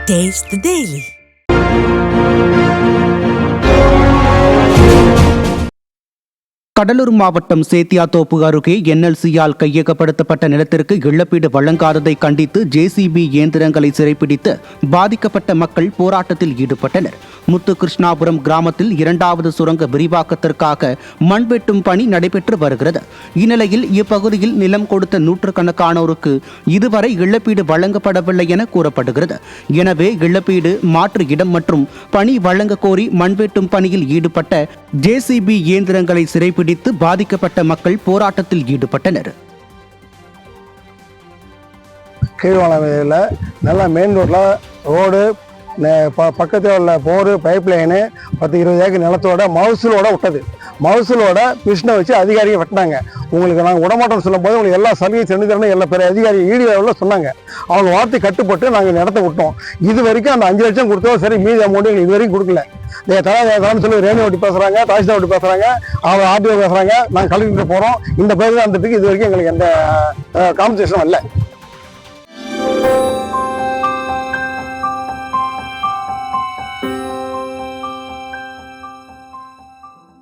Taste the Daily. Cuddalore மாவட்டம் சேத்தியாத்தோப்பு அருகே NLC-யால் கையகப்படுத்தப்பட்ட நிலத்திற்கு இழப்பீடு வழங்காததை கண்டித்து JCB இயந்திரங்களை சிறைப்பிடித்து பாதிக்கப்பட்ட மக்கள் போராட்டத்தில் ஈடுபட்டனர். முத்துகிருஷ்ணாபுரம் கிராமத்தில் 2வது சுரங்க விரிவாக்கத்திற்காக மண் வெட்டும் பணி நடைபெற்று வருகிறது. இந்நிலையில் இப்பகுதியில் நிலம் கொடுத்த நூற்றுக்கணக்கானோருக்கு இதுவரை இழப்பீடு வழங்கப்படவில்லை என கூறப்படுகிறது. எனவே இழப்பீடு, மாற்று இடம் மற்றும் பணி வழங்க கோரி மண் வெட்டும் பணியில் ஈடுபட்ட JCB இயந்திரங்களை சிறைப்பிடித்து பாதிக்கப்பட்ட மக்கள் போராட்டத்தில் ஈடுபட்டனர். கீழ்வானவையில் நல்லா மெயின் ரோட்டில் ரோடு, பக்கத்தில் உள்ள போரு, பைப் லைனு 10-20 ஏக்கர் நிலத்தோட மவுசூலோட விட்டது. மவுசூலோட மிஷினை வச்சு அதிகாரியை வெட்டினாங்க. உங்களுக்கு நாங்கள் விடமாட்டோம்னு சொல்லும் போது உங்களுக்கு எல்லா சலுகையும் செஞ்சு தரணும் எல்லா பெரிய அதிகாரி ஈடியில் சொன்னாங்க. அவங்க வார்த்தை கட்டுப்பட்டு நாங்கள் நிலத்தை விட்டோம். இது வரைக்கும் அந்த 5 லட்சம் கொடுத்தோம், சரி மீதி அமௌண்ட்டு எங்களுக்கு இது வரைக்கும் கொடுக்கல. தலான்னு சொல்லி ரேணு ஓட்டி பேசுகிறாங்க, தாசில்தார் ஓட்டி பேசுகிறாங்க, அவங்க ஆர்டிஓ பேசுகிறாங்க. நாங்கள் கலெக்டர் போகிறோம். இந்த பேர் தான் வந்துட்டு இது வரைக்கும் எங்களுக்கு எந்த காம்பன்சேஷனும் இல்லை.